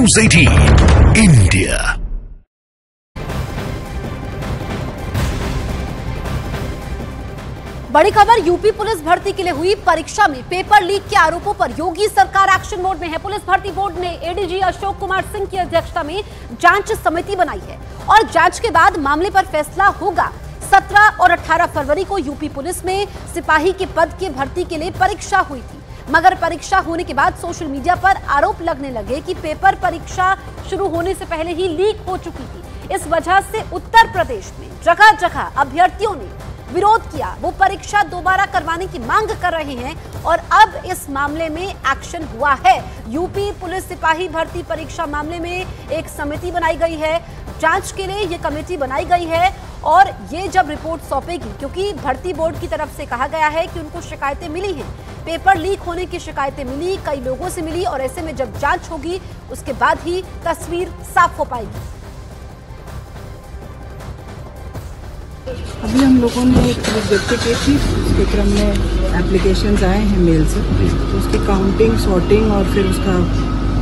News 18 India। बड़ी खबर, UP police भर्ती के लिए हुई परीक्षा में पेपर लीक के आरोपों पर योगी सरकार एक्शन मोड में है। पुलिस भर्ती बोर्ड ने एडीजी अशोक कुमार सिंह की अध्यक्षता में जांच समिति बनाई है और जांच के बाद मामले पर फैसला होगा। 17 और 18 फरवरी को यूपी पुलिस में सिपाही के पद की भर्ती के लिए परीक्षा हुई थी, मगर परीक्षा होने के बाद सोशल मीडिया पर आरोप लगने लगे कि पेपर परीक्षा शुरू होने से पहले ही लीक हो चुकी थी। इस वजह से उत्तर प्रदेश में जगह जगह अभ्यर्थियों ने विरोध किया, वो परीक्षा दोबारा करवाने की मांग कर रहे हैं और अब इस मामले में एक्शन हुआ है। यूपी पुलिस सिपाही भर्ती परीक्षा मामले में एक समिति बनाई गई है, जांच के लिए ये कमेटी बनाई गई है और ये जब रिपोर्ट सौंपेगी, क्योंकि भर्ती बोर्ड की तरफ से कहा गया है कि उनको शिकायतें मिली हैं, पेपर लीक होने की शिकायतें मिली, कई लोगों से मिली और ऐसे में जब जांच होगी उसके बाद ही तस्वीर साफ हो पाएगी। अभी हम लोगों ने एक व्यक्ति की थी, उसके क्रम में एप्लीकेशंस आए हैं मेल से, तो उसकी काउंटिंग, सॉर्टिंग और फिर उसका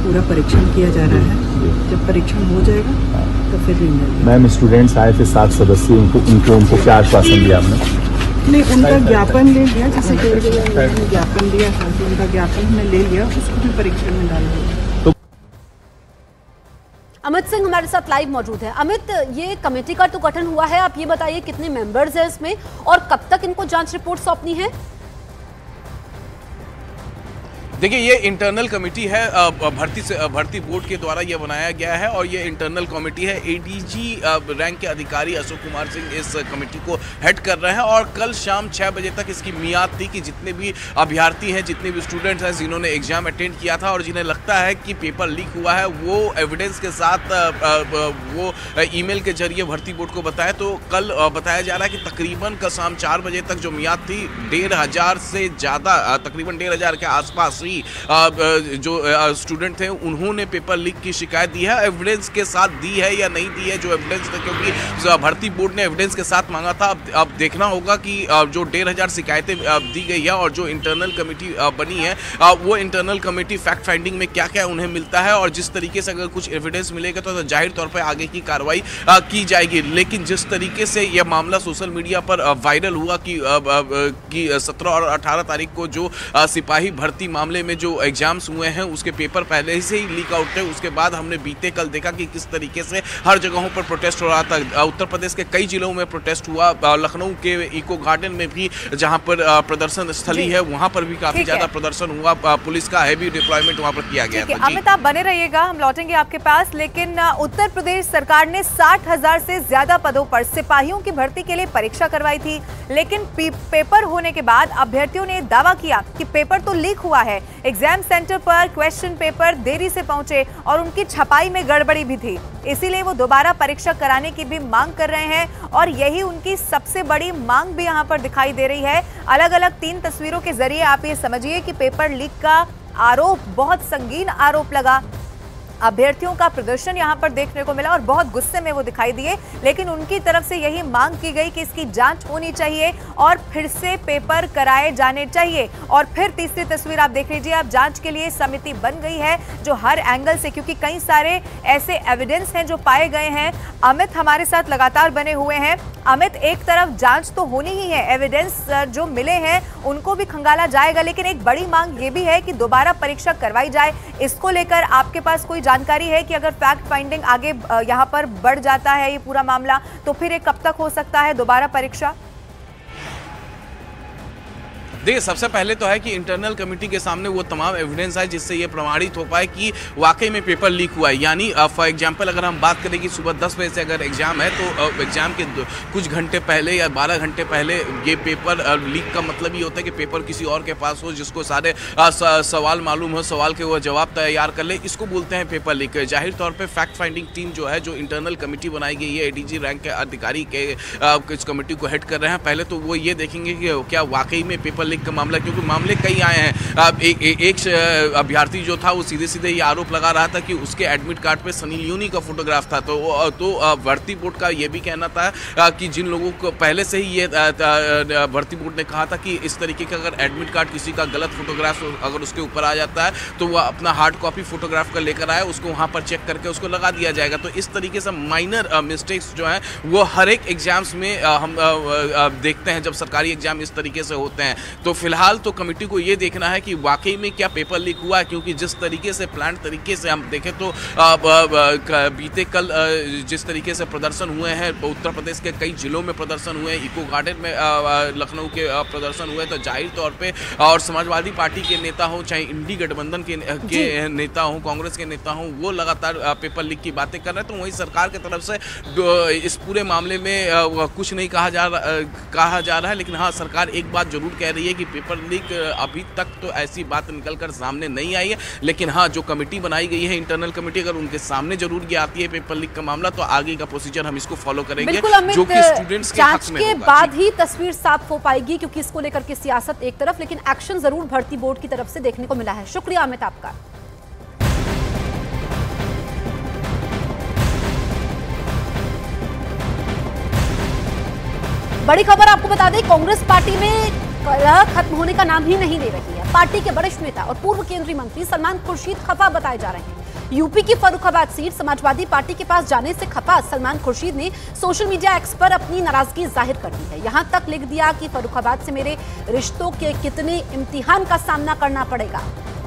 पूरा परीक्षण किया जा रहा है। जब परीक्षण हो जाएगा तो फिर मैम स्टूडेंट्स आए थे 7 सदस्य, उनको क्या आश्वासन दिया आपने? नहीं, उनका ज्ञापन ले लिया, जैसे कि ज्ञापन दिया था तो उनका ज्ञापन हमने ले लिया, उसको भी परीक्षण में डाल दिया। अमित सिंह हमारे साथ लाइव मौजूद है। अमित, ये कमेटी का तो गठन हुआ है, आप ये बताइए कितने मेंबर्स हैं इसमें और कब तक इनको जांच रिपोर्ट सौंपनी है? देखिए, ये इंटरनल कमेटी है, भर्ती बोर्ड के द्वारा ये बनाया गया है और ये इंटरनल कमेटी है। एडीजी रैंक के अधिकारी अशोक कुमार सिंह इस कमेटी को हेड कर रहे हैं और कल शाम 6 बजे तक इसकी मियाद थी कि जितने भी अभ्यर्थी हैं, जितने भी स्टूडेंट्स हैं जिन्होंने एग्जाम अटेंड किया था और जिन्हें लगता है कि पेपर लीक हुआ है, वो एविडेंस के साथ वो ईमेल के जरिए भर्ती बोर्ड को बताया। तो कल बताया जा रहा है कि तकरीबन कल शाम 4 बजे तक जो मियाद थी, 1,500 से ज़्यादा, तकरीबन 1,500 के आसपास जो स्टूडेंट थे उन्होंने पेपर लीक की शिकायत दी है। एविडेंस के साथ दी है या नहीं दी है जो एविडेंस था, क्योंकि भर्ती बोर्ड ने एविडेंस के साथ मांगा था। अब देखना होगा कि जो 1,500 शिकायतें दी गई है और जो इंटरनल कमेटी बनी है, वो इंटरनल कमेटी फैक्ट फाइंडिंग में क्या क्या उन्हें मिलता है और जिस तरीके से अगर कुछ एविडेंस मिलेगा तो जाहिर तौर पर आगे की कार्रवाई की जाएगी। लेकिन जिस तरीके से यह मामला सोशल मीडिया पर वायरल हुआ कि 17 और 18 तारीख को जो सिपाही भर्ती मामले में जो एग्जाम्स हुए हैं उसके पेपर पहले से ही लीक आउट थे, उसके बाद हमने बीते कल देखा कि किस तरीके से हर जगहों पर प्रोटेस्ट हो रहा था। उत्तर प्रदेश के कई जिलों में प्रोटेस्ट हुआ, लखनऊ के इको गार्डन में भी जहां पर प्रदर्शन स्थली है वहां पर भी काफी ज्यादा प्रदर्शन हुआ, पुलिस का हैवी डिप्लॉयमेंट वहां पर किया गया था। अमित, आप बने रहिएगा, हम लौटेंगे आपके पास। लेकिन उत्तर प्रदेश सरकार ने 60,000 से ज्यादा पदों पर सिपाहियों की भर्ती के लिए परीक्षा करवाई थी, लेकिन पेपर होने के बाद अभ्यर्थियों ने दावा किया कि पेपर तो लीक हुआ है। एग्जाम सेंटर पर क्वेश्चन पेपर देरी से पहुंचे और उनकी छपाई में गड़बड़ी भी थी, इसीलिए वो दोबारा परीक्षा कराने की भी मांग कर रहे हैं और यही उनकी सबसे बड़ी मांग भी यहां पर दिखाई दे रही है। अलग अलग 3 तस्वीरों के जरिए आप ये समझिए कि पेपर लीक का आरोप, बहुत संगीन आरोप लगा। अभ्यर्थियों का प्रदर्शन यहां पर देखने को मिला और बहुत गुस्से में वो दिखाई दिए, लेकिन उनकी तरफ से यही मांग की गई कि इसकी जांच होनी चाहिए और फिर से पेपर कराए जाने चाहिए। और फिर तीसरी तस्वीर आप देख लीजिए, अब जांच के लिए समिति बन गई है जो हर एंगल से, क्योंकि कई सारे ऐसे एविडेंस हैं जो पाए गए हैं। अमित हमारे साथ लगातार बने हुए हैं। अमित, एक तरफ जांच तो होनी ही है, एविडेंस जो मिले हैं उनको भी खंगाला जाएगा, लेकिन एक बड़ी मांग ये भी है कि दोबारा परीक्षा करवाई जाए। इसको लेकर आपके पास कोई जानकारी है कि अगर फैक्ट फाइंडिंग आगे यहां पर बढ़ जाता है ये पूरा मामला, तो फिर ये कब तक हो सकता है दोबारा परीक्षा? देखिए, सबसे पहले तो है कि इंटरनल कमेटी के सामने वो तमाम एविडेंस है जिससे ये प्रमाणित हो पाए कि वाकई में पेपर लीक हुआ है। यानी फॉर एग्जांपल अगर हम बात करें कि सुबह 10 बजे से अगर एग्जाम है तो एग्जाम के कुछ घंटे पहले या 12 घंटे पहले ये पेपर लीक का मतलब ये होता है कि पेपर किसी और के पास हो, जिसको सारे सवाल मालूम हो, सवाल के वो जवाब तैयार कर ले, इसको बोलते हैं पेपर लीक। जाहिर तौर पर फैक्ट फाइंडिंग टीम जो है, जो इंटरनल कमेटी बनाई गई है, एडीजी रैंक के अधिकारी के इस कमेटी को हेड कर रहे हैं। पहले तो वो ये देखेंगे कि क्या वाकई में पेपर लीक का मामला, क्योंकि मामले कई आए हैं। एक अभ्यर्थी जो था वो सीधे सीधे ये आरोप लगा रहा था कि उसके एडमिट कार्ड पे सनी लियोनी का फोटोग्राफ था। तो भर्ती बोर्ड का ये भी कहना था कि जिन लोगों को पहले से ही ये भर्ती बोर्ड ने कहा था कि इस तरीके का अगर एडमिट कार्ड किसी का गलत फोटोग्राफ अगर उसके ऊपर आ जाता है तो वह अपना हार्ड कॉपी फोटोग्राफ का लेकर आए, उसको वहाँ पर चेक करके उसको लगा दिया जाएगा। तो इस तरीके से माइनर मिस्टेक्स जो हैं वो हर एक एग्जाम्स में हम देखते हैं जब सरकारी एग्जाम इस तरीके से होते हैं। तो फिलहाल तो कमेटी को ये देखना है कि वाकई में क्या पेपर लीक हुआ है, क्योंकि जिस तरीके से प्लान तरीके से हम देखें तो बीते कल जिस तरीके से प्रदर्शन हुए हैं, उत्तर प्रदेश के कई जिलों में प्रदर्शन हुए हैं, इको गार्डन में लखनऊ के प्रदर्शन हुए, तो जाहिर तौर पे और समाजवादी पार्टी के नेता हो, चाहे इंडी गठबंधन के नेता हो, कांग्रेस के नेता हो, वो लगातार पेपर लीक की बातें कर रहे हैं। तो वहीं सरकार की तरफ से इस पूरे मामले में कुछ नहीं कहा जा रहा है, लेकिन हाँ, सरकार एक बात जरूर कह रही है कि पेपर लीक अभी तक तो ऐसी बात निकलकर सामने नहीं आई है, लेकिन हाँ, जो कमेटी बनाई गई है इंटरनल कमेटी, अगर उनके सामने जरूर ये आती है पेपर लीक का मामला, तो आगे का प्रोसीजर हम इसको फॉलो करेंगे, जो कि स्टूडेंट्स के हक में होगा। जांच के बाद ही तस्वीर साफ हो पाएगी, क्योंकि इसको लेकर के सियासत एक तरफ, लेकिन एक्शन जरूर भर्ती बोर्ड की तरफ से देखने को मिला है। शुक्रिया अमित आपका। बड़ी खबर आपको बता दें, कांग्रेस पार्टी में कलह खत्म होने का नाम ही नहीं ले रही है। पार्टी के वरिष्ठ नेता और पूर्व केंद्रीय मंत्री सलमान खुर्शीद खफा बताए जा रहे हैं। यूपी की फर्रुखाबाद सीट समाजवादी पार्टी के पास जाने से खफा सलमान खुर्शीद ने सोशल मीडिया एक्स पर अपनी नाराजगी जाहिर कर दी है। यहां तक लिख दिया कि फर्रुखाबाद से मेरे रिश्तों के कितने इम्तिहान का सामना करना पड़ेगा।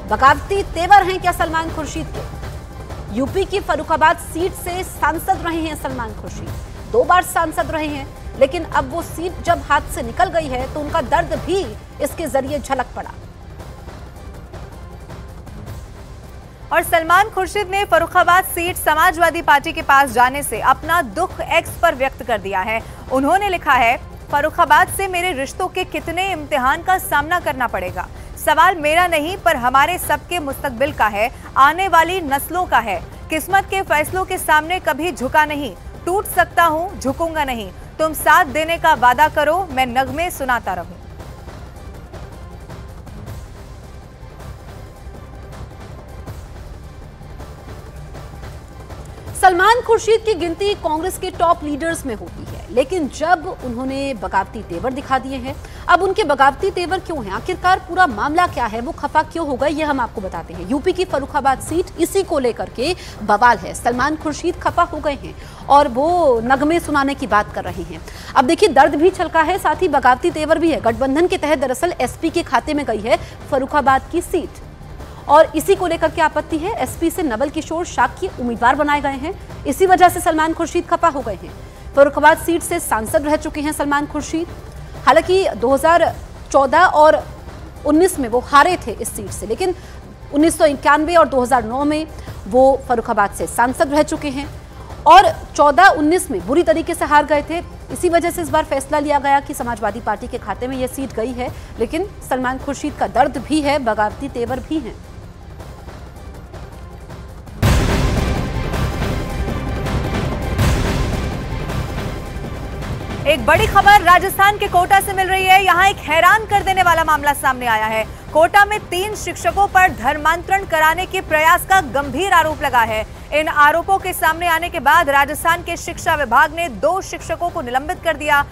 बगावती तेवर हैं क्या सलमान खुर्शीद के? यूपी की फर्रुखाबाद सीट से सांसद रहे हैं सलमान खुर्शीद, 2 बार सांसद रहे हैं, लेकिन अब वो सीट जब हाथ से निकल गई है तो उनका दर्द भी इसके जरिए झलक पड़ा। और सलमान खुर्शीद ने फर्रुखाबाद सीट समाजवादी पार्टी के पास जाने से अपना दुख एक्स पर व्यक्त कर दिया है। उन्होंने लिखा है, फर्रुखाबाद से मेरे रिश्तों के कितने इम्तिहान का सामना करना पड़ेगा। सवाल मेरा नहीं पर हमारे सबके मुस्तकबिल का है, आने वाली नस्लों का है। किस्मत के फैसलों के सामने कभी झुका नहीं, टूट सकता हूँ, झुकूंगा नहीं। तुम साथ देने का वादा करो, मैं नगमे सुनाता रहूं। सलमान खुर्शीद की गिनती कांग्रेस के टॉप लीडर्स में होती है, लेकिन जब उन्होंने बगावती तेवर दिखा दिए हैं, अब उनके बगावती तेवर क्यों हैं, आखिरकार पूरा मामला क्या है, वो खफा क्यों हो गए, ये हम आपको बताते हैं। यूपी की फर्रुखाबाद सीट इसी को लेकर के बवाल है। सलमान खुर्शीद खफा हो गए हैं और वो नगमे सुनाने की बात कर रहे हैं। अब देखिए, दर्द भी छलका है, साथ ही बगावती तेवर भी है। गठबंधन के तहत दरअसल एसपी के खाते में गई है फर्रुखाबाद की सीट, और इसी को लेकर के आपत्ति है। एसपी से नवल किशोर शाक्य उम्मीदवार बनाए गए हैं, इसी वजह से सलमान खुर्शीद खफा हो गए हैं। फर्रुखाबाद सीट से सांसद रह चुके हैं सलमान खुर्शीद। हालांकि 2014 और 19 में वो हारे थे इस सीट से, लेकिन 1991 और 2009 में वो फर्रुखाबाद से सांसद रह चुके हैं और 14-19 में बुरी तरीके से हार गए थे। इसी वजह से इस बार फैसला लिया गया कि समाजवादी पार्टी के खाते में यह सीट गई है, लेकिन सलमान खुर्शीद का दर्द भी है, बगावती तेवर भी हैं। एक बड़ी खबर राजस्थान के कोटा से मिल रही है। यहां एक हैरान कर देने वाला मामला सामने आया है। कोटा में 3 शिक्षकों पर धर्मांतरण कराने के प्रयास का गंभीर आरोप लगा है। इन आरोपों के सामने आने के बाद राजस्थान के शिक्षा विभाग ने 2 शिक्षकों को निलंबित कर दिया